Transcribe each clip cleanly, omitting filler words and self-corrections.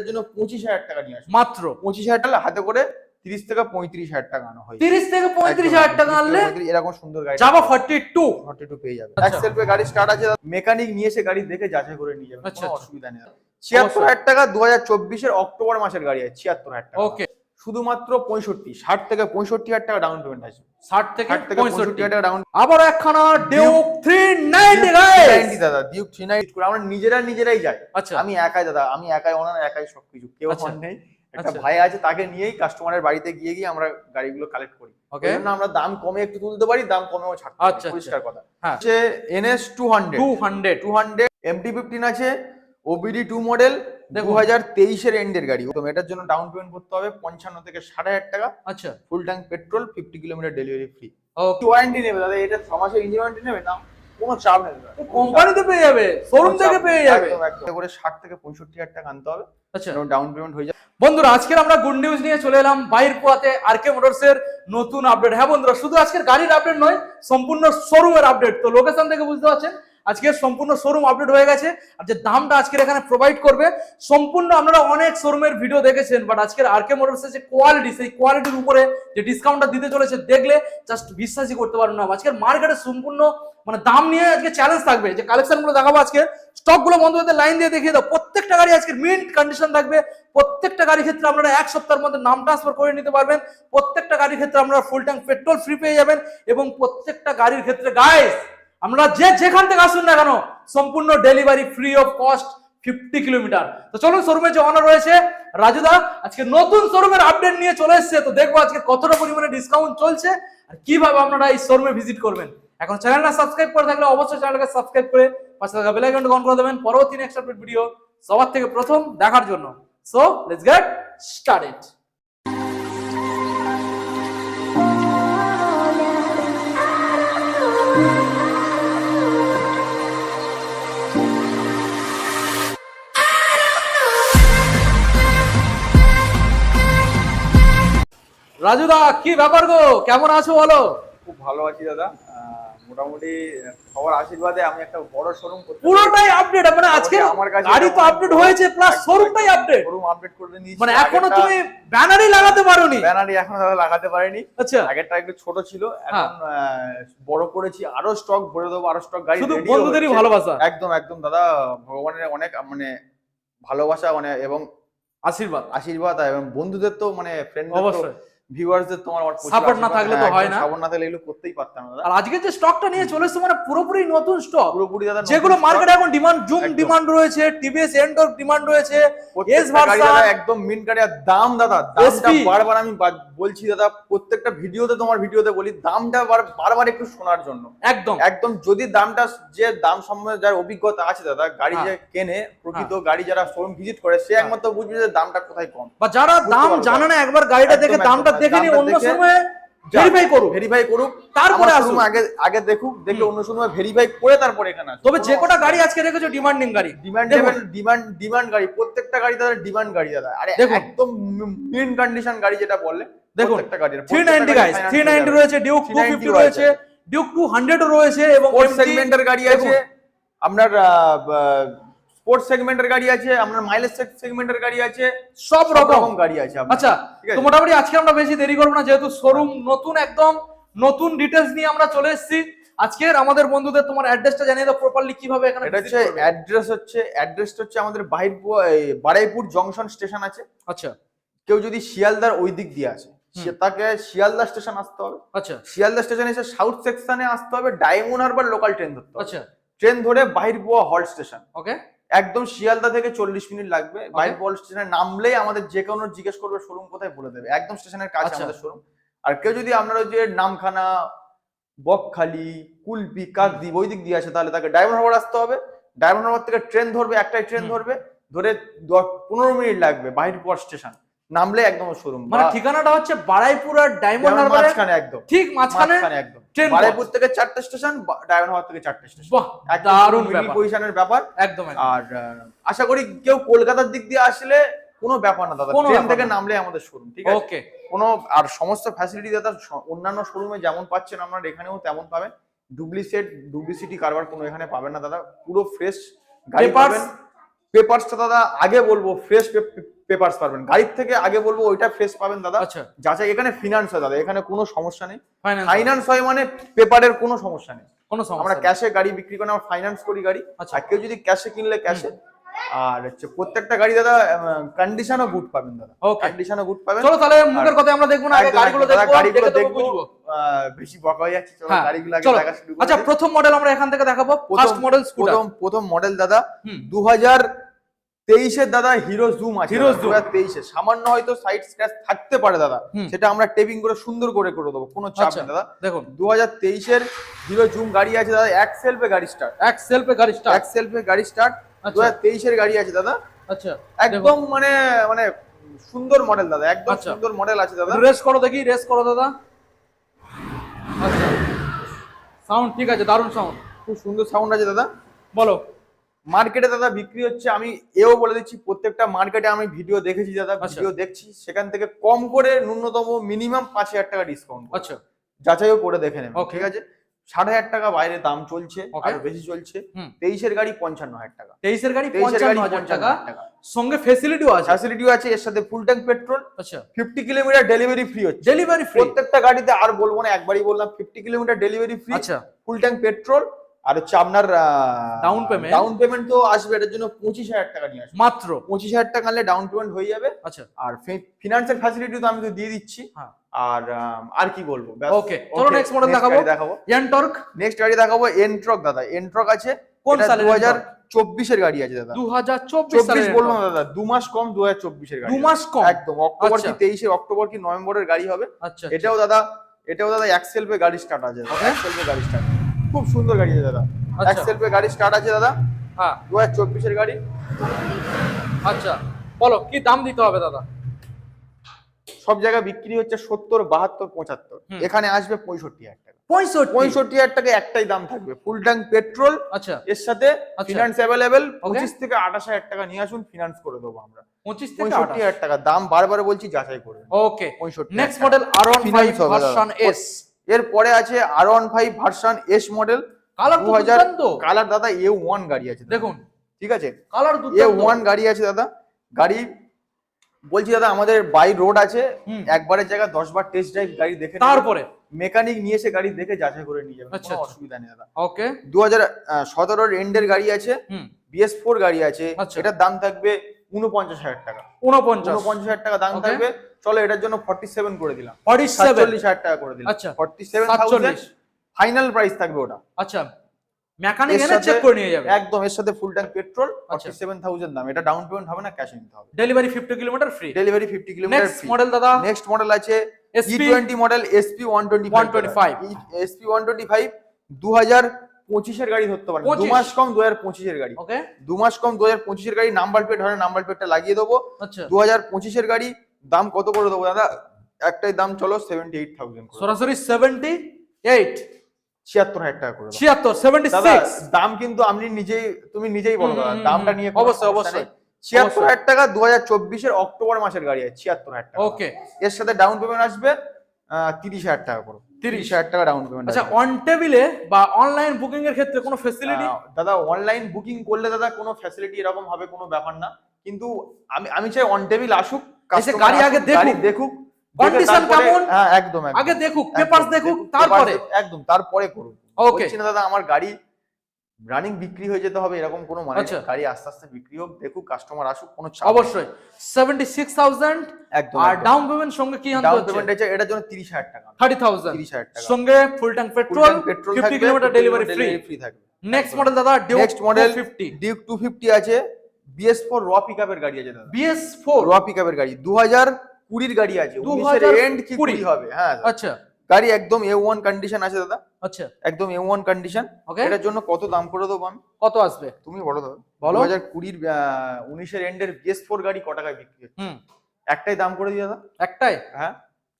জন্য 25,000 টাকা নিয়ে আসবে, মাত্র 25,000 টাকা হাতে করে 30 থেকে 35,000 টাকা আনা হয়। 30 থেকে 35,000 টাকা আনলে এরকম সুন্দর গাড়ি যাবা 42 পেয়ে যাবে। আচ্ছা। এক সেলফে গাড়ি স্টার্ট আছে, মেকানিক নিয়ে এসে গাড়ি দেখে যাচাই করে নিয়ে যাবে, আচ্ছা, কোনো আচ্ছা। অসুবিধা নেই। 76,000 টাকা 2024 এর অক্টোবর মাসের গাড়ি আছে, 76,000 টাকা। ওকে, শুধুমাত্র 60 থেকে 65,000 টাকা ডাউন পেমেন্ট আছে। 60 থেকে 65,000 টাকা ডাউন। আবার একখানা ডিউক 390 গাইস, দাদা ডিউক 390 করে আমরা নিজেরাই যাই। আচ্ছা। আমি একাই ওনার একাই সবকিছু, কেউ আচ্ছা। ফোন নেই। একটা আচ্ছা। ভাই আছে, তাকে নিয়েই কাস্টমারের বাড়িতে গিয়ে আমরা গাড়িগুলো কালেক্ট করি। ওকে, ওই জন্য আমরা দাম কমে একটু তুলতে পারি, দাম কমেও ছাড়তে পারি, আচ্ছা, পরিষ্কার কথা। হ্যাঁ। হচ্ছে NS 200 MT-15 আছে, OBD 2 মডেল, 2023 এর এন্ডের গাড়ি। তো এটার জন্য ডাউন পেমেন্ট করতে হবে 55 থেকে 60,000 টাকা। আচ্ছা, full tank petrol, 50 kilometre delivery free. Okay. Warranty নেবে দাদা, এটা 6 মাসের ইঞ্জিন ওয়ারেন্টি নেবে না, কোনো চাপ নেই দাদা। কোম্পানিতে পেয়ে যাবে, শোরুম থেকে পেয়ে যাবে। একদম করে 60 থেকে 65,000 টাকা আনতে হবে, আচ্ছা, ডাউন পেমেন্ট হয়ে যাবে। বন্ধুরা আজকের আমরা গুড নিউজ নিয়ে চলে এলাম বাইরপুয়াতে আরকে মোটরস এর নতুন আপডেট। হ্যাঁ বন্ধুরা, শুধু আজকের গাড়ির আপডেট নয়, সম্পূর্ণ শোরুমের আপডেট। তো লোকেশন থেকে বুঝতে পারছেন আজকের সম্পূর্ণ শোরুম আপডেট হয়ে গেছে। আর যে দামটা আজকের এখানে প্রোভাইড করবে, সম্পূর্ণ আপনারা অনেক শোরুমের ভিডিও দেখেছেন, বাট আজকের আরকে মোটরসের যে কোয়ালিটি, সেই কোয়ালিটির উপরে যে ডিসকাউন্টটা দিতে চলেছে, দেখলে জাস্ট বিশ্বাসই করতে পারবেন না। আজকের মার্কেটে সম্পূর্ণ মানে দাম নিয়ে আজকে চ্যালেঞ্জ থাকবে। যে কালেকশন গুলো দেখাবো আজকে, স্টক গুলো বন্ধুদের লাইন দিয়ে দেখিয়ে দাও। প্রত্যেকটা গাড়ি আজকের মিন্ট কন্ডিশন থাকবে। প্রত্যেকটা গাড়ির ক্ষেত্রে আপনারা 1 সপ্তাহের মধ্যে নাম ট্রান্সফার করে নিতে পারবেন। প্রত্যেকটা গাড়ির ক্ষেত্রে আপনারা ফুল ট্যাঙ্ক পেট্রোল ফ্রি পেয়ে যাবেন। এবং প্রত্যেকটা গাড়ির ক্ষেত্রে গাইস, আমরা যেখান থেকে আসুন না কেন, সম্পূর্ণ delivery free of cost 50 kilometre. তো চলুন, শোরুমে যে অনার রয়েছে রাজুদা আজকে নতুন শোরুমের আপডেট নিয়ে চলে এসেছে। তো দেখবো আজকে কতটা পরিমাণে ডিসকাউন্ট চলছে আর কিভাবে আপনারা এই শোরুমে ভিজিট করবেন। এখন চ্যানেলটা সাবস্ক্রাইব করে থাকলে অবশ্যই চ্যানেলটাকে সাবস্ক্রাইব করে পাশে থাকা বেল আইকনটা অন করে দেবেন পরবর্তী নেক্সট আপডেট ভিডিও সবার থেকে প্রথম দেখার জন্য। So let's get started. রাজুদা কি ব্যাপার গো, কেমন আছো বলো? খুব ভালো আছি দাদা, মোটামুটি সবার আশীর্বাদে আমি একটা বড় শোরুম করতে পুরোটাই আপডেট, মানে আজকে আমার কাছে গাড়ি তো আপডেট হয়েছে, প্লাস শোরুমটাই আপডেট। শোরুম আপডেট করে নিয়েছি, মানে এখনো তুমি ব্যানারই লাগাতে পারোনি? ব্যানারই এখনো দাদা লাগাতে পারিনি। আচ্ছা, আগেরটা একটু ছোট ছিল, এখন বড় করেছি, আরো স্টক ভরে দেবো, আরো স্টক গাড়ি। শুধু বন্ধুদেরই ভালোবাসা। একদম দাদা, ভগবানের অনেক মানে ভালোবাসা মানে এবং আশীর্বাদ এবং বন্ধুদের তো মানে ফ্রেন্ড, অবশ্যই ভিউয়ার্সদের তোমার সাপোর্ট না থাকলে তো হয় না। সাপোর্ট না থাকলে এগুলো করতেই পারতাম না। আর আজকে যে স্টকটা নিয়ে চলে এসেছে, মানে পুরোপুরি নতুন স্টক, পুরোপুরি দাদা, যেগুলো মার্কেটে এখন ডিমান্ড, জুম ডিমান্ড রয়েছে, টিভিএস এন্ডর ডিমান্ড রয়েছে, এস ভার্সন একদম মিন গাড়ি। আর দাম দাদা, দামটা বারবার আমি বলছি দাদা, প্রত্যেকটা ভিডিওতে তোমার ভিডিওতে বলি, দামটা বারবার একটু শোনার জন্য। একদম যদি দামটা, যে দাম সম্বন্ধে যার অভিজ্ঞতা আছে দাদা, গাড়ি যে কেনে প্রকৃত গাড়ি, যারা শোরুম ভিজিট করে, সে একমাত্র বুঝবে যে দামটা কোথায় কম। বা যারা দাম জানে না, একবার গাড়িটা দেখে দামটা দেখে নিয়ে অন্য সময় ভেরিফাই করুক, তারপরে আসুন। আগে দেখুক, দেখে অন্য সময় ভেরিফাই করে তারপরে এখানে আসুন। তবে যে কটা গাড়ি আজকে রেখেছো ডিমান্ডিং গাড়ি, ডিমান্ড গাড়ি, প্রত্যেকটা গাড়ি দাদা ডিমান্ড গাড়ি দাদা। আরে একদম মিন কন্ডিশন গাড়ি যেটা বললে, দেখুন 390 গাইস, 390 রয়েছে, ডিউক 250 রয়েছে, ডিউক 200 রয়েছে, এবং স্পোর্টস সেগমেন্টের গাড়ি আছে আপনার, স্পোর্টস সেগমেন্টের গাড়ি আছে আপনার, মাইলেজ সেগমেন্টের গাড়ি আছে, সব রকম গাড়ি আছে। আচ্ছা, তো মোটামুটি আজকে আমরা বেশি দেরি করব না, যেহেতু শোরুম নতুন, একদম নতুন ডিটেইলস নিয়ে আমরা চলে এসেছি। আজকের আমাদের বন্ধুদের তোমার অ্যাড্রেসটা জানিয়ে দাও প্রপারলি, কিভাবে এখানে। এটা হচ্ছে অ্যাড্রেসটা হচ্ছে আমাদের বারাইপুর জংশন স্টেশন আছে। আচ্ছা, কেউ যদি শিয়ালদার ওই দিক দিয়ে আসে, তাকে শিয়ালদা স্টেশন আসতে হবে। আচ্ছা, শিয়ালদা স্টেশন এসে সাউথ সেকশনে আসতে হবে, ডায়মন্ড হারবার লোকাল ট্রেন ধরতে হবে। আচ্ছা, ট্রেন ধরে বাহিরপুয়া হল্ট স্টেশন, ওকে, একদম শিয়ালদা থেকে 40 মিনিট লাগবে। বাহিরপুয়া হল্ট স্টেশনে নামলেই আমাদের যে কোনো জিজ্ঞেস করবে শোরুম কোথায়, বলে দেবে। একদম স্টেশনের কাছে আমাদের শোরুম। আর কেউ যদি আপনার ওই যে নামখানা, বকখালি, কুলপি, কাকদ্বীপ ওই দিক দিয়ে আসে, তাহলে তাকে ডায়মন্ড হারবার আসতে হবে। ডায়মন্ড হারবার থেকে ট্রেন ধরবে, একটাই ট্রেন ধরবে, ধরে 15 মিনিট লাগবে বাহিরপুর স্টেশন, নামলে একদম শোরুম। মানে ঠিকানাটা হচ্ছে বারাইপুর আর ডায়মন্ড হারবার মাঝখানে, একদম ঠিক মাঝখানে একদম। বারাইপুর থেকে 4টে স্টেশন, ডায়মন্ড হারবার থেকে 4টে স্টেশন। বাহ, দারুণ পজিশনের ব্যাপার একদম। আর আশা করি কেউ কলকাতার দিক দিয়ে আসলে কোনো ব্যাপার না দাদা, ট্রেন থেকে নামলে আমাদের শোরুম, ঠিক আছে? ওকে, কোনো আর সমস্ত ফ্যাসিলিটি দাদা অন্যান্য শোরুমে যেমন পাচ্ছেন আপনারা এখানেও তেমন পাবেন। ডুপ্লিসিটি কারবার কোনো এখানে পাবেন না দাদা। পুরো ফ্রেশ গাড়ি পাবেন। পেপারসটা দাদা আগে বলবো, ফ্রেশ পেপারস পাবেন। গাড়ির থেকে আগে বলবো ওইটা ফ্রেশ পাবেন দাদা। আচ্ছা যাচাই এখানে ফিনান্স হয় দাদা, এখানে কোনো সমস্যা নেই। ফাইন্যান্স ফাইন্যান্স হয় মানে পেপারের কোনো সমস্যা নেই। কোনো আমরা সমস্যা নেই। ক্যাশে গাড়ি বিক্রি করি, আমরা ফাইন্যান্স করি গাড়ি। আচ্ছা। আর কেউ যদি ক্যাশে কিনলে ক্যাশে। আর হচ্ছে প্রত্যেকটা গাড়ি দাদা কন্ডিশনও গুড পাবেন দাদা, Okay. কন্ডিশনও গুড পাবেন। চলো তাহলে মুখের কথা আমরা দেখবো না, আগে একদম, গাড়িগুলো দাদা, দেখবো, গাড়িগুলো দেখে দেখবো। বুঝবো। বেশি বকা হয়ে যাচ্ছে, চলো হ্যাঁ, গাড়িগুলো আগে চলো। দেখা শুরু করি। আচ্ছা প্রথম মডেল আমরা এখান থেকে দেখাবো, ফার্স্ট মডেল স্কুটার। প্রথম মডেল দাদা হুম। 2023 দাদা হিরো জুম আছে। Hero zoom. 2023 সামান্য হয়তো সাইড স্ক্র্যাচ থাকতে পারে দাদা, হুম। সেটা আমরা টেপিং করে সুন্দর করে দেবো, কোনো চাপ আচ্ছা নেই দাদা। দেখুন 2023 হিরো জুম গাড়ি আছে দাদা, এক সেলফে গাড়ি স্টার্ট, এক সেলফে গাড়ি স্টার্ট। এক সেলফে গাড়ি স্টার্ট। আচ্ছা। 2023 গাড়ি আছে দাদা, আচ্ছা একদম মানে মানে সুন্দর মডেল দাদা, একদম আচ্ছা। সুন্দর মডেল আছে দাদা। রেস করো দেখি, রেস করো দাদা। আচ্ছা সাউন্ড ঠিক আছে, দারুণ সাউন্ড, খুব সুন্দর সাউন্ড আছে দাদা। বলো। মার্কেটে দাদা বিক্রি হচ্ছে, আমি এও বলে দিচ্ছি, প্রত্যেকটা মার্কেটে আমি ভিডিও দেখেছি দাদা, আচ্ছা। ভিডিও দেখছি, সেখান থেকে কম করে ন্যূনতম মিনিমাম 5,000 টাকা ডিসকাউন্ট। আচ্ছা যাচাইও করে দেখে নেবেন, Okay. ঠিক আছে। 6,500 টাকা বাইরে দাম চলছে, Okay. আর বেশি চলছে। হুম। 23 গাড়ি 55,000 টাকা, 23 গাড়ি 23 গাড়ি 55,000 টাকা, 55,000 টাকা। সঙ্গে ফেসিলিটিও আছে। ফ্যাসিলিটিও আছে, এর সাথে ফুল ট্যাঙ্ক পেট্রোল, আচ্ছা 50 কিলোমিটার ডেলিভারি ফ্রি হচ্ছে ডেলিভারি ফ্রি। প্রত্যেকটা গাড়িতে। আর বলবো না, একবারই বললাম 50 কিলোমিটার ডেলিভারি ফ্রি, আচ্ছা ফুল ট্যাঙ্ক পেট্রোল। আর হচ্ছে আপনার Down payment? ডাউন পেমেন্ট তো আসবে, এটার জন্য 25,000 টাকা নিয়ে আসবে। মাত্র 25,000 টাকা আনলে ডাউন পেমেন্ট হয়ে যাবে। আচ্ছা আর ফিনান্সিয়াল ফ্যাসিলিটি তো আমি তো দিয়ে দিচ্ছি। হ্যাঁ। আর কি বলবো, Okay, চলো next model দেখাবো। দেখাবো। এনটর্ক নেক্সট গাড়ি দেখাবো এনট্রক দাদা। এনট্রক আছে, কোন এটা সালের 2024 এর গাড়ি আছে দাদা। 2024 সালের 24 বলবো না দাদা, 2 মাস কম 2024 এর গাড়ি। 2 মাস কম। একদম অক্টোবর কি আচ্ছা। 23 অক্টোবর কি নভেম্বরের গাড়ি হবে। আচ্ছা এটাও দাদা এক সেলফে গাড়ি স্টার্ট আছে, Okay. এক সেলফে গাড়ি স্টার্ট, খুব সুন্দর গাড়ি আছে দাদা। আচ্ছা। এক সেলফে গাড়ি স্টার্ট আছে দাদা, হ্যাঁ 2024 এর গাড়ি। আচ্ছা বলো কি দাম দিতে হবে দাদা? সব জায়গায় বিক্রি হচ্ছে 70, 72, 75, হুম। এখানে আসবে 65,000 টাকা। 65। 65,000 টাকা একটাই দাম থাকবে, ফুল ট্যাঙ্ক পেট্রোল, আচ্ছা এর সাথে আচ্ছা। Finance available. Okay. 25 থেকে 28,000 টাকা নিয়ে আসুন, ফিনান্স করে দেবো আমরা। 25 থেকে 65,000 টাকা দাম, বারবার বলছি যাচাই করবেন। ওকে 65,000 নেক্সট টাকা। মডেল R15 Finance হবে দাদা। Version S. এরপরে আছে R15 version S model, colour 2000 দুর্দান্ত। কালার দাদা, A1 গাড়ি আছে দাদা। দেখুন ঠিক আছে, কালার দুর্দান্ত। A1 গাড়ি আছে দাদা। গাড়ি বলছি দাদা, আমাদের বাই রোড আছে, হুম। একবারের জায়গা 10 বার টেস্ট ড্রাইভ গাড়ি দেখে তারপরে মেকানিক নিয়ে এসে গাড়ি দেখে যাচাই করে নিয়ে যাবে, আচ্ছা, কোনো আচ্ছা। অসুবিধা নেই দাদা। ওকে 2017 এন্ডের গাড়ি আছে, হুম BS4 গাড়ি আছে, আচ্ছা। এটার দাম থাকবে 49,000 টাকা। 49 49,000 টাকা দাম Okay. থাকবে। চলো এটার জন্য 47 করে দিলাম, 47 47,000 টাকা করে দিলাম। আচ্ছা 47,000 47 ফাইনাল প্রাইস থাকবে ওটা। আচ্ছা মেকানিক এর এনে সাথে- চেক করে নিয়ে যাবে। একদম, এর সাথে ফুল ট্যাঙ্ক পেট্রোল, আচ্ছা। 47,000 দাম। এটা ডাউন পেমেন্ট হবে না, ক্যাশ নিতে হবে। Delivery 50 kilometre free. Delivery 50 kilometre next model দাদা নেক্সট মডেল আছে SP E20 model SP 125 SP 125 2025 এর গাড়ি ধরতে পারেন। 2 25 মাস কম 2025 এর গাড়ি, ওকে 2 মাস কম 2025 এর গাড়ি। নাম্বার প্লেট হয়, নাম্বার প্লেটটা লাগিয়ে দেবো। আচ্ছা 2025 এর গাড়ি, দাম কত করে দেবো দাদা? একটাই দাম, চলো 78,000 করে দেবো। সরাসরি 78 76,000 টাকা করে দেবো। 76 দাদা 76 দাম কিন্তু তুমি নিজেই বলো দাদা, হুম, দামটা নিয়ে কোনো অবশ্যই, সমস্যা অবশ্যই, নেই। 76,000 টাকা 2024 এর অক্টোবর মাসের গাড়ি আছে, 76,000 টাকা। ওকে এর সাথে ডাউন পেমেন্ট আসবে 30,000 টাকা করে। 30,000 টাকা ডাউন পেমেন্ট। আচ্ছা অন টেবিলে বা অনলাইন বুকিং এর ক্ষেত্রে কোনো ফ্যাসিলিটি? দাদা অনলাইন বুকিং করলে দাদা কোনো ফ্যাসিলিটি এরকম হবে কোনো ব্যাপার না, কিন্তু আমি চাই অন টেবিল আসুক, customer গাড়ি আগে আসুক, গাড়ি দেখুক, দেখে Condition তারপরে- কেমন? হ্যাঁ একদম একদম। আগে দেখুক, একদম, পেপারস দেখুক, তারপরে একদম তারপরে করুন। Okay. বলছি না দাদা আমার গাড়ি রানিং বিক্রি হয়ে যেতে হবে এরকম কোনো মানে নেই। আচ্ছা। গাড়ি আস্তে আস্তে বিক্রি হোক, দেখুক, কাস্টমার আসুক, কোনো চাপ নেই। অবশ্যই 76,000 একদম। আর ডাউন পেমেন্ট সঙ্গে কি আনতে ডাউন হচ্ছে? পেমেন্ট আছে এটার জন্য 30,000 টাকা। 30,000 30,000 টাকা। সঙ্গে full tank petrol, 50 kilometre delivery free. থাকবে। নেক্সট মডেল দাদা ডিউক নেক্সট মডেল 250 ডিউক 250 আছে, BS4 র পিকআপের গাড়ি আছে দাদা। BS4 র পিকআপের গাড়ি 2020 গাড়ি আছে, 19 এর এন্ড কি 2020 20 হবে। হ্যাঁ আচ্ছা গাড়ি একদম A1 কন্ডিশন আছে দাদা, আচ্ছা একদম A1 কন্ডিশন। ওকে এটার জন্য কত দাম করে দেবো আমি? কত আসবে তুমি বলো দাদা। বলো। 2020 19 এর এন্ডের BS4 গাড়ি ক টাকায় বিক্রি হচ্ছে? হুম একটাই দাম করে দিই দাদা। একটাই হ্যাঁ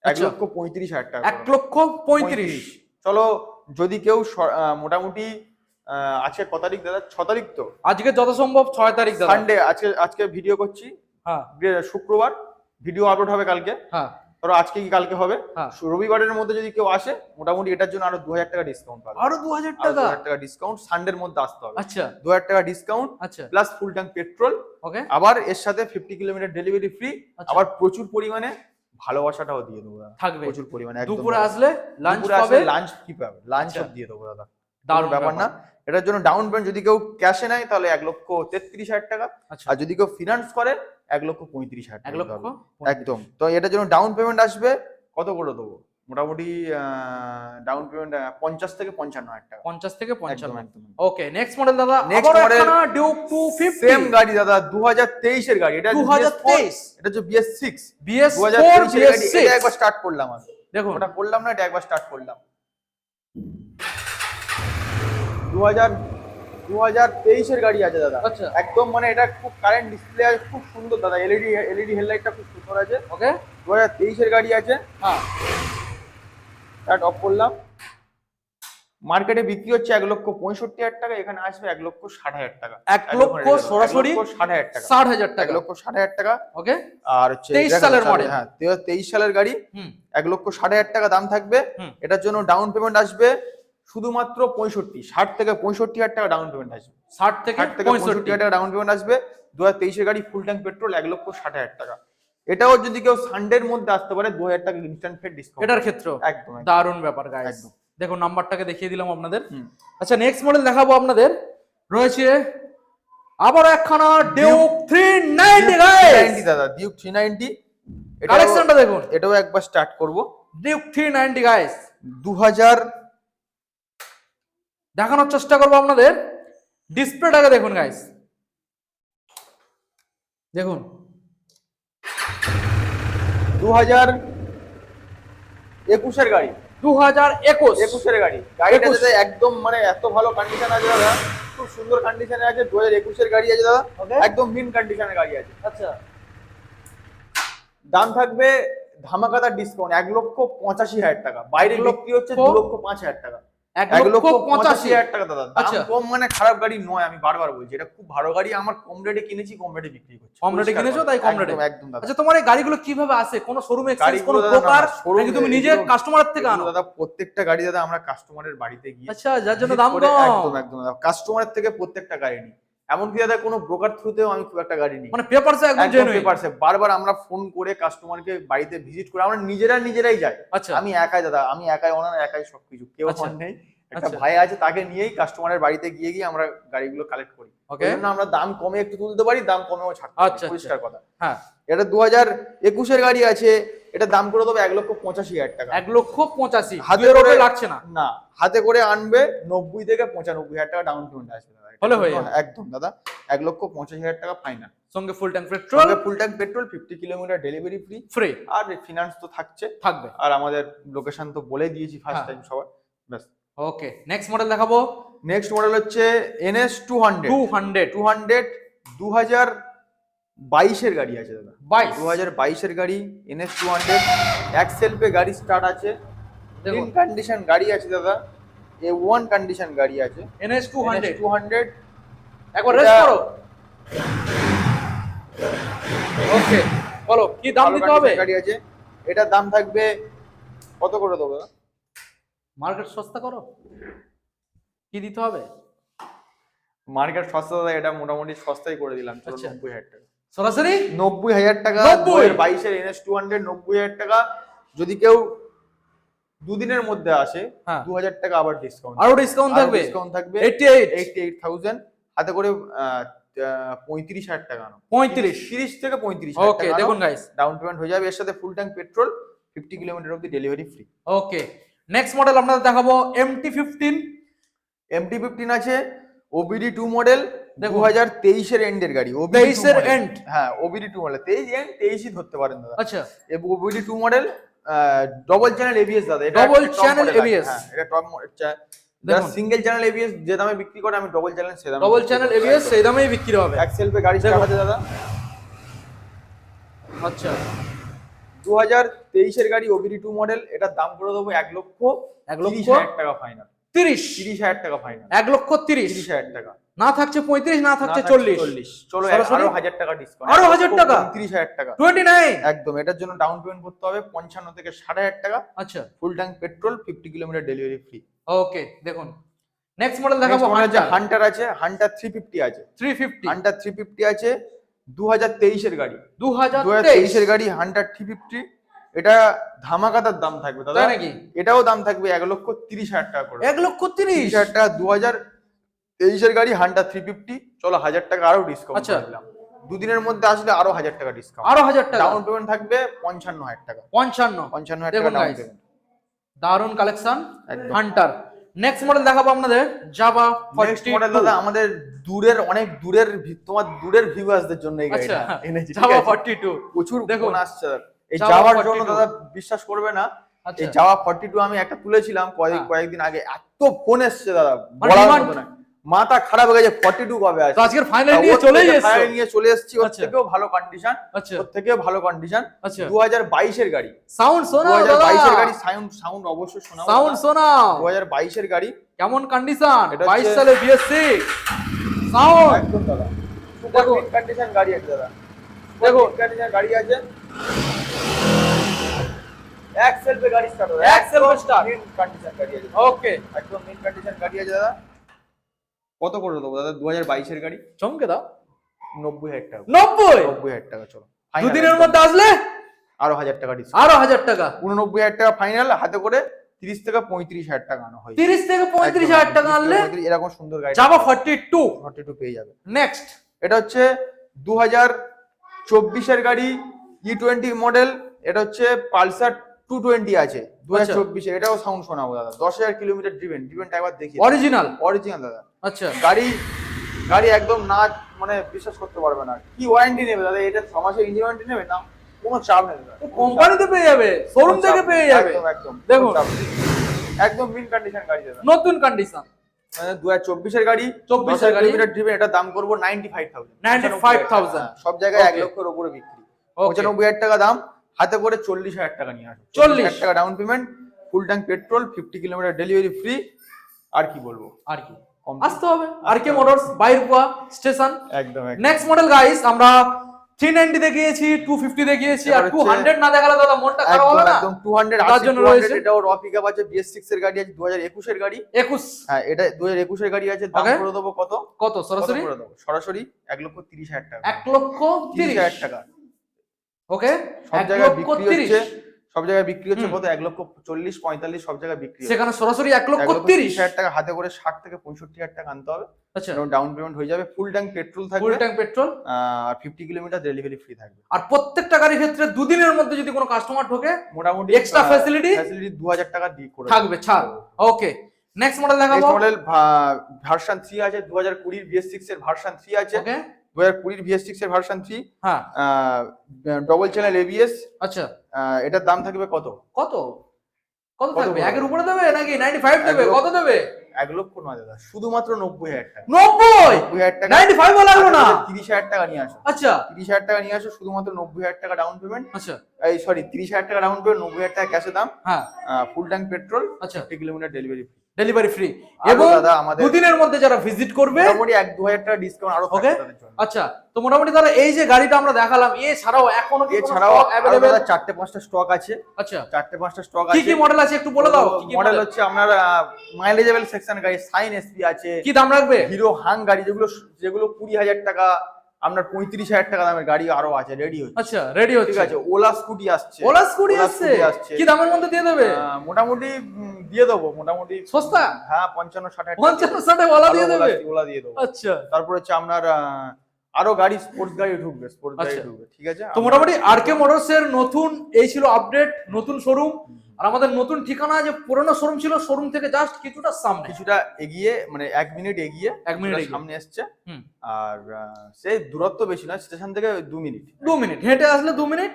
আচ্ছা। 1,35,000 টাকা। 1,35,000 চলো যদি কেউ মোটামুটি আজকে কত তারিখ দাদা? 6 তারিখ তো। আজকে যত সম্ভব 6 তারিখ দাদা। সানডে, আজকে ভিডিও করছি হ্যাঁ শুক্রবার, ভিডিও আপলোড হবে কালকে। হ্যাঁ ধরো আজকে কি কালকে হবে, হ্যাঁ। রবিবারের মধ্যে যদি কেউ আসে মোটামুটি এটার জন্য আরো 2000 টাকা ডিসকাউন্ট পাবে। আরো 2000 আরো টাকা? 2000 টাকা ডিসকাউন্ট, সানডের মধ্যে আসতে হবে। আচ্ছা 2000 টাকা ডিসকাউন্ট আচ্ছা প্লাস ফুল ট্যাঙ্ক পেট্রোল, ওকে আবার এর সাথে 50 কিলোমিটার ডেলিভারি ফ্রি, আচ্ছা। আবার প্রচুর পরিমাণে ভালোবাসাটাও দিয়ে দেবো দাদা, থাকবে প্রচুর পরিমাণে। একদম দুপুরে আসলে লাঞ্চ দুপুরে পাবে, আসলে লাঞ্চ কি পাবে, লাঞ্চ আচ্ছা। দিয়ে দেবো দাদা, দারুণ ব্যাপার না। এটার জন্য ডাউন পেমেন্ট যদি কেউ ক্যাশে নেয় তাহলে 1,33,000 টাকা, আচ্ছা আর যদি কেউ ফিনান্স করে 1,35,000 টাকা 1 লক্ষ দিতে হবে। একদম। তো এটার জন্য ডাউন পেমেন্ট আসবে কত করে দেবো, মোটামুটি ডাউন পেমেন্ট 50 থেকে 55,000 টাকা। 50 থেকে 55। একদম একদম। ওকে নেক্সট মডেল দাদা, Next আবার model, একখানা ডিউক 250 সেম গাড়ি দাদা, 2023 এর গাড়ি। এটা 2023 এটা হচ্ছে BS6 BS4 2023 এর গাড়ি। BS6 এটা একবার স্টার্ট করলাম আমি, দেখুন ওটা করলাম না, এটা একবার স্টার্ট করলাম। 2023 এর গাড়ি আছে দাদা। আচ্ছা একদম মানে এটা খুব কারেন্ট ডিসপ্লে আছে, খুব সুন্দর দাদা, এলইডি হেডলাইটটা খুব সুন্দর আছে। ওকে 2023 এর গাড়ি আছে। হ্যাঁ স্টার্ট অফ করলাম। মার্কেটে বিক্রি হচ্ছে 1,65,000 টাকা, এখানে আসবে 1,60,000 টাকা। 1 লক্ষ সরাসরি 1,60,000 টাকা, 60,000 টাকা 1,60,000 টাকা। ওকে আর হচ্ছে 23 সালের মডেল। হ্যাঁ 23 সালের গাড়ি, হুম 1,60,000 টাকা দাম থাকবে। হুম। এটার জন্য ডাউন পেমেন্ট আসবে শুধুমাত্র 60 থেকে 65,000 টাকা ডাউন পেমেন্ট আসবে। 60 থেকে 65,000 টাকা ডাউন পেমেন্ট আসবে। 2023 এর গাড়ি, ফুল ট্যাঙ্ক পেট্রোল, 1,60,000 টাকা। এটাও যদি কেউ সানডের মধ্যে আসতে পারে 2,000 টাকা ইনস্ট্যান্ট ফেড ডিসকাউন্ট। এটার ক্ষেত্রে একদম একদম। দারুণ ব্যাপার গাইস, একদম। দেখুন নাম্বারটাকে দেখিয়ে দিলাম আপনাদের। হুম। আচ্ছা নেক্সট মডেল দেখাবো আপনাদের, রয়েছে আবার একখানা ডিউক 390 গাইস। 390 দাদা, ডিউক 390। কালেকশনটা দেখুন, এটাও একবার স্টার্ট করব। ডিউক 390 গাইস 2000 দেখানোর চেষ্টা করবো আপনাদের। ডিসপ্লেটাকে দেখুন গাইস, দেখুন 2021 এর গাড়ি, 2021 এর গাড়ি। গাড়িটা 21 যাতে একদম মানে এত ভালো কন্ডিশন আছে দাদা, খুব সুন্দর কন্ডিশনে আছে। 2021 এর গাড়ি আছে দাদা, Okay. একদম মিন কন্ডিশনের গাড়ি আছে। আচ্ছা দাম থাকবে ধামাকাদার ডিসকাউন্ট 1,85,000 টাকা। বাইরে বিক্রি হচ্ছে 2,05,000 টাকা। 1,85,000 টাকা দাদা। আচ্ছা। দাম কম মানে খারাপ গাড়ি নয়, আমি বারবার বলছি এটা খুব ভালো গাড়ি। আমার কম রেটে কিনেছি, কম রেটে বিক্রি করছি। কম রেটে কিনেছো তাই কম রেটে। একদম একদম দাদা। আচ্ছা তোমার এই গাড়িগুলো কিভাবে আসে, কোন শোরুমে এক্সচেঞ্জ, কোন গাড়িগুলো দাদা ব্রোকার, না, showroom নাকি তুমি নিজে এগুলো- কাস্টমারের থেকে আনো? এগুলো দাদা প্রত্যেকটা গাড়ি দাদা আমরা কাস্টমারের বাড়িতে গিয়ে আচ্ছা যার জন্য visit দাম করে কম, একদম একদম কাস্টমারের থেকে প্রত্যেকটা গাড়ি নিই। এমনকি দাদা কোনো ব্রোকার থ্রুতেও আমি খুব একটা গাড়ি নিই। মানে পেপারসে একদম একদম জেনুইন। পেপারসে বারবার আমরা ফোন করে কাস্টমারকে বাড়িতে ভিজিট করে আমরা নিজেরাই যাই। আচ্ছা আমি একাই দাদা, আমি একাই ওনার একাই সবকিছু, কেউ আচ্ছা। আমার নেই। একটা আচ্ছা। ভাই আছে, তাকে নিয়েই কাস্টমারের বাড়িতে গিয়ে আমরা গাড়িগুলো কালেক্ট করি। ওকে ওই জন্য আমরা দাম কমে একটু তুলতে পারি, দাম কমেও ছাড়তে পারি, আচ্ছা, পরিষ্কার কথা। হ্যাঁ এটা 2021 এর গাড়ি আছে, এটা দাম করে দেবো 1,85,000 টাকা। 1,85,000 হাতে হাতের করে- ওপরে লাগছে না। না, হাতে করে আনবে 90 থেকে 95,000 টাকা ডাউন পেমেন্ট আসবে দাদা। এটার হলে হয়ে জন্য যাবে। একদম দাদা 1,85,000 টাকা ফাইনাল। সঙ্গে full tank petrol full tank petrol, 50 kilometre delivery free, free আর ফিনান্স তো থাকছে। থাকবে। আর আমাদের লোকেশন তো বলে দিয়েছি ফার্স্ট হ্যাঁ। টাইম সবার। ব্যাস। ওকে নেক্সট মডেল দেখাবো, নেক্সট মডেল হচ্ছে NS 200। 200 2022 এর গাড়ি আছে দাদা। 22 2022 এর গাড়ি NS 200, এক্সেল পে গাড়ি স্টার্ট আছে। দেখুন ইন কন্ডিশন গাড়ি আছে দাদা, A1 কন্ডিশন গাড়ি আছে। NS 200 200 একবার রেস করো। ওকে বলো কি দাম দিতে হবে? গাড়ি আছে, এটার দাম থাকবে কত করে দেবো দাদা? মার্কেট সস্তা করো, কি দিতে হবে? মার্কেট সস্তা দাদা, এটা মোটামুটি সস্তাই করে দিলাম। চলো আচ্ছা। 90,000 টাকা। সরাসরি 90,000 টাকা। 90? 2022 এর NS 200 90,000 টাকা। যদি কেউ দুদিনের মধ্যে আসে হ্যাঁ 2,000 টাকা আবার ডিসকাউন্ট, আরো ডিসকাউন্ট থাকবে। ডিসকাউন্ট থাকবে 88 88,000। হাতে করে 35,000 টাকা আনো। 35 30 থেকে 35,000 ওকে টাকা দেখুন গাইস। ডাউন পেমেন্ট হয়ে যাবে। এর সাথে ফুল ট্যাঙ্ক পেট্রোল, 50 কিলোমিটার অবধি delivery free. Okay next model আপনাদের দেখাবো MT-15। MT-15 আছে, OBD2 মডেল, দেখুন। 2023 এর এন্ডের গাড়ি। 23 এর model। end? হ্যাঁ OBD2 মডেল, 23 এন্ড 23ই ধরতে পারেন দাদা। আচ্ছা OBD2 model, double channel ABS দাদা। এটা Double একটা top channel model আছে। ABS হ্যাঁ এটা টপ মডেল। যারা দেখুন। সিঙ্গেল চ্যানেল ABS যে দামে বিক্রি করে, আমি ডবল চ্যানেল সে দামে ডবল বিক্রি চ্যানেল করি। ABS সেই দামেই বিক্রি হবে। এক্সেল পে গাড়ি স্টার্ট আছে দাদা। আচ্ছা 2023 এর গাড়ি OBD2 মডেল, এটার দাম করে দেবো 1,30,000 টাকা ফাইনাল। 30,000 টাকা ফাইনাল। 1,30,000 30,000 টাকা, না থাকছে 35, না থাকছে 40। চলো সরাসরি আরো 1000 টাকা ডিসকাউন্ট, আরো 1000 টাকা, 30,000 টাকা 29। একদম। এটার জন্য ডাউন পেমেন্ট করতে হবে 55 থেকে 60,000 টাকা। আচ্ছা, full tank petrol, 50 kilometre delivery free. Okay, দেখুন নেক্সট মডেল দেখাবো। হান্টার আছে, হান্টার 350 আছে, 350, হান্টার 350 আছে, 2023 এর গাড়ি, 2023 এর গাড়ি হান্টার 350। এটা ধামাকাদার দাম থাকবে দাদা, তাই নাকি? এটাও দাম থাকবে 1,30,000 টাকা করে। 1,30,000 টাকা, 2023 এর গাড়ি হান্টার 350। চলো 1000 টাকা আরো ডিসকাউন্ট আচ্ছা। করে দিলাম। দুদিনের মধ্যে আসলে আরো 1000 টাকা ডিসকাউন্ট, আরো 1000 টাকা ডাউন পেমেন্ট থাকবে 55,000 টাকা। 55,000 টাকা ডাউন guys, পেমেন্ট। দারুন কালেকশন একদম। হান্টার। নেক্সট মডেল দেখাবো আপনাদের জাভা নেক্সট মডেল দাদা আমাদের দূরের, অনেক দূরের তোমার দূরের ভিউয়ার্সদের জন্য এই গাড়িটা এনেছি। জাভা 42 প্রচুর দেখুন ফোন আসছে এই Java যাওয়ার জন্য 42 দাদা, বিশ্বাস করবে না। আচ্ছা, এই জাভা 42 আমি একটা তুলেছিলাম কয়েকদিন আগে, এত ফোন এসছে দাদা মানে বলার demand- মতো না। মাথা খারাপ হয়ে গেছে 42 কবে তো আসছে। আজকের ফাইনাল নিয়ে চলে এসেছে। নিয়ে চলে এসেছি, ওর আচ্ছা। থেকেও ভালো কন্ডিশন, আচ্ছা ওর থেকেও ভালো কন্ডিশন। আচ্ছা, 2022 এর গাড়ি, সাউন্ড শোনাও 2022 এর দাদা, গাড়ি, সাউন্ড অবশ্যই শোনাবো। সাউন্ড শোনাও। 2022 এর গাড়ি, কেমন কন্ডিশন? এটা 22 হচ্ছে- সালে BS6 সাউন্ড একদম দাদা দেখো। সুপার কন্ডিশন গাড়ি আছে দাদা, দেখো। কন্ডিশন গাড়ি আছে। এক সেলফে গাড়ি স্টার্ট হবে, এক সেলফে start। মিন কন্ডিশন গাড়ি আছে, ওকে, একদম মিন কন্ডিশন গাড়ি আছে দাদা। কত করে দেবো দাদা? 2022 এর গাড়ি, চমকে দাও। 90,000 টাকা। 90 টাকা চলো, দুদিনের মধ্যে আসলে আরো 1000 টাকা ডিসকাউন্ট, আরো 1000 টাকা, 89,000 টাকা ফাইনাল। হাতে করে 30 থেকে 35,000 টাকা আনা হয়, 30 থেকে 35,000 টাকা আনলে এরকম সুন্দর গাড়ি জাভা 42 পেয়ে যাবে। নেক্সট। এটা হচ্ছে 2024 এর গাড়ি, E20 মডেল। এটা হচ্ছে পালসার 220 আছে 2024 এর। এটাও সাউন্ড শোনাবো দাদা। 10,000 কিলোমিটার ড্রিভেনটা একবার দেখি, অরিজিনাল দাদা। আচ্ছা, গাড়ি একদম না, মানে বিশ্বাস করতে পারবে না। কি ওয়ারেন্টি নেবে দাদা? এটা 6 মাসের ইঞ্জিন ওয়ারেন্টি নেবে না, কোনো চাপ নেই দাদা। কোম্পানিতে পেয়ে যাবে, শোরুম থেকে পেয়ে যাবে, একদম দেখুন। একদম মিন কন্ডিশন গাড়ি দাদা, নতুন কন্ডিশন। 2024 এর গাড়ি, 24 এর 10,000 গাড়ি, কিলোমিটার ড্রিভেন। এটা দাম করবো 95,000। 95,000 সব জায়গায় 1 Okay. লক্ষের উপরে বিক্রি। Okay. 95,000 টাকা দাম, হাতে করে 40,000 টাকা নিয়ে আসো। 40,000 টাকা down payment, full tank petrol, 50 kilometre delivery free. আর কি বলবো, আর কি আসতে হবে আরকে মোটরস বাইরপুয়া স্টেশন। একদম। নেক্সট মডেল গাইস, আমরা 390 দেখিয়েছি, 250 দেখিয়েছি, আর 200 না দেখালে দাদা মনটা খারাপ হবে না। একদম 200 তার জন্য রয়েছে। এটাও র পিকআপ আছে, BS6 এর গাড়ি আছে, 2021 এর গাড়ি। 21 হ্যাঁ, এটা 2021 এর গাড়ি আছে। দাম Okay. করে দেবো কত? কত সরাসরি? করে দেবো সরাসরি 1,30,000 টাকা। 1,30,000 টাকা। ওকে, সব জায়গায় বিক্রি 1,30,000 হচ্ছে, সব জায়গায় বিক্রি হচ্ছে কত? 1,40,000, 45,000 সব জায়গায় বিক্রি হচ্ছে। সেখানে সরাসরি 1,30,000 1,30,000 টাকা, হাতে করে 60 থেকে 65,000 টাকা আনতে হবে। আচ্ছা, ডাউন পেমেন্ট হয়ে যাবে, ফুল ট্যাঙ্ক পেট্রোল ফুল থাকবে, ট্যাঙ্ক পেট্রোল, আর 50 কিলোমিটার ডেলিভারি ফ্রি থাকবে। আর প্রত্যেকটা গাড়ির ক্ষেত্রে দুদিনের মধ্যে যদি কোনো কাস্টমার ঢোকে মোটামুটি Extra facility? 2,000 টাকা দিয়ে করে থাকবে ছাড়। ওকে, নেক্সট মডেল দেখাবো। মডেল ভার্সন 3 আছে, 2020 BS6 এর ভার্সন 3 আছে। ওকে, 2020 BS6 এর ভার্সন 3, হ্যাঁ ডবল চ্যানেল ABS। আচ্ছা, এটার দাম থাকবে কত? কত কত কত থাকবে? বলবো? একের উপরে দেবে নাকি 95 দেবে? 1,00,000 কত দেবে? 1 লক্ষ নয় দাদা, শুধুমাত্র 90,000 টাকা। 90 90,000 টাকা, 95 ও লাগলো না। 30,000 টাকা নিয়ে আসো। আচ্ছা 30,000 টাকা নিয়ে আসো, শুধুমাত্র 90,000 টাকা ডাউন পেমেন্ট। আচ্ছা, এই সরি 30,000 টাকা ডাউন পেমেন্ট, 90,000 টাকা ক্যাশে দাম, হ্যাঁ ফুল ট্যাঙ্ক পেট্রোল, আচ্ছা, 50 kilometre delivery free. Delivery free. এবং এবং দাদা আমাদের দুদিনের মধ্যে যারা ভিজিট করবে, মোটামুটি 1-2,000 টাকা ডিসকাউন্ট আরো থাকবে Okay. তাদের জন্য। আচ্ছা, তো মোটামুটি তারা এই যে গাড়িটা আমরা দেখালাম, এছাড়াও এখনো কি কোনো এছাড়াও stock available? 4-5টা স্টক আছে, আচ্ছা, 4-5টা স্টক কি আছে। কি মডেল আছে একটু বলে দাও। কি কি মডেল মডেল, হচ্ছে আপনার মাইলেজেবল সেকশন গাড়ি, সাইন এসপি আছে, কি দাম রাখবে? হিরো হাং গাড়ি, যেগুলো 20,000 টাকা, আপনার 35,000 টাকা দামের গাড়ি আরো আছে, রেডি হচ্ছে। আচ্ছা, রেডি ঠিক হচ্ছে। আছে, ওলা স্কুটি আসছে, ওলা স্কুটি ওলা আসছে, স্কুটি আসছে। কি দামের মধ্যে দিয়ে দেবে? মোটামুটি দিয়ে দেবো, মোটামুটি সস্তা? হ্যাঁ 55-60 50-60 ওলা দিয়ে দেবে? ওলা দিয়ে দেবো। আচ্ছা, তারপর হচ্ছে আপনার আরো গাড়ি, স্পোর্টস গাড়ি ঢুকবে, স্পোর্টস গাড়ি আচ্ছা। ঢুকবে। ঠিক আছে, তো মোটামুটি আরকে মোটরস এর নতুন এই ছিল আপডেট, নতুন শোরুম। আর আমাদের নতুন ঠিকানা যে পুরনো শোরুম ছিল, শোরুম থেকে জাস্ট কিছুটা সামনে, কিছুটা এগিয়ে, মানে 1 মিনিট এগিয়ে, 1 মিনিট কিছুটা সামনে এসছে। হুম। আর সেই দূরত্ব বেশি নয়, স্টেশন থেকে 2 মিনিট। 2 মিনিট হেঁটে আসলে 2 মিনিট,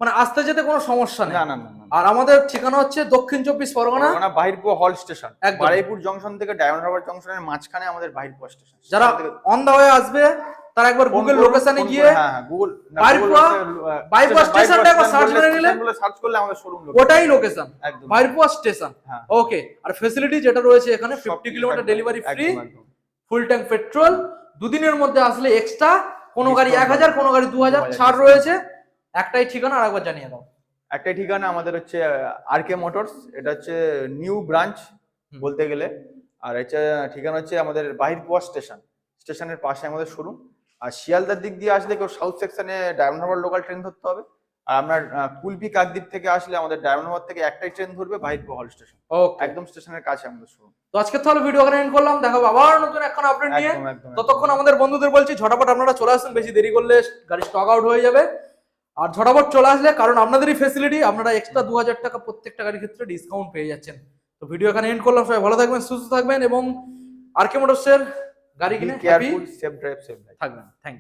মানে আসতে যেতে কোনো সমস্যা নেই। না না না না। আর আমাদের ঠিকানা হচ্ছে দক্ষিণ 24 পরগনা, বাহিরপুর হল স্টেশন, একদম। বারুইপুর জংশন থেকে ডায়মন্ড হারবার জংশনের মাঝখানে আমাদের বাহিরপুর স্টেশন। যারা অন দা ওয়ে আসবে তারা একবার গুগল লোকেশনে গিয়ে গুগল বাহিরপুর স্টেশনটা একবার সার্চ করে নিলে সার্চ করলে আমাদের শোরুম ওটাই লোকেশন, একদম বাহিরপুর স্টেশন। হ্যাঁ। ওকে, আর ফ্যাসিলিটি যেটা রয়েছে এখানে 50 কিলোমিটার ডেলিভারি ফ্রি, ফুল ট্যাঙ্ক পেট্রোল, দুদিনের মধ্যে আসলে এক্সট্রা কোনো গাড়ি 1000, কোনো গাড়ি 2000 ছাড় রয়েছে। একটাই ঠিকানা আর একবার জানিয়ে দাও। একটাই ঠিকানা আমাদের হচ্ছে আরকে মোটরস, এটা হচ্ছে নিউ ব্রাঞ্চ বলতে গেলে। আর এটা ঠিকানা হচ্ছে আমাদের বাহিরপুর স্টেশনের পাশে আমাদের শোরুম। আর শিয়ালদার দিক দিয়ে আসলে কেউ সাউথ সেকশনে ডায়মন্ড হারবার লোকাল ট্রেন ধরতে হবে। আর আপনার কুলপি কাকদ্বীপ থেকে আসলে আমাদের ডায়মন্ড হারবার থেকে একটাই ট্রেন ধরবে, বাহিরপুর হল স্টেশন, ওকে, একদম স্টেশনের কাছে আমাদের শোরুম। তো আজকে তাহলে ভিডিও এখানে এন্ড করলাম, দেখাবো আবার নতুন এখন আপডেট নিয়ে। ততক্ষণ আমাদের বন্ধুদের বলছি ঝটাপট আপনারা চলে আসুন, বেশি দেরি করলে গাড়ি স্টক আউট হয়ে যাবে। আর ঝটাপট চলে আসলে, কারণ আপনাদেরই ফ্যাসিলিটি, আপনারা এক্সট্রা 2000 টাকা প্রত্যেকটা গাড়ির ক্ষেত্রে ডিসকাউন্ট পেয়ে যাচ্ছেন। তো ভিডিও এখানে এন্ড করলাম, সবাই ভালো থাকবেন, সুস্থ থাকবেন এবং আরকে মোটরসের গাড়ি কিনে হ্যাপি সেফ ড্রাইভ সেফ থাকবেন। Thank you.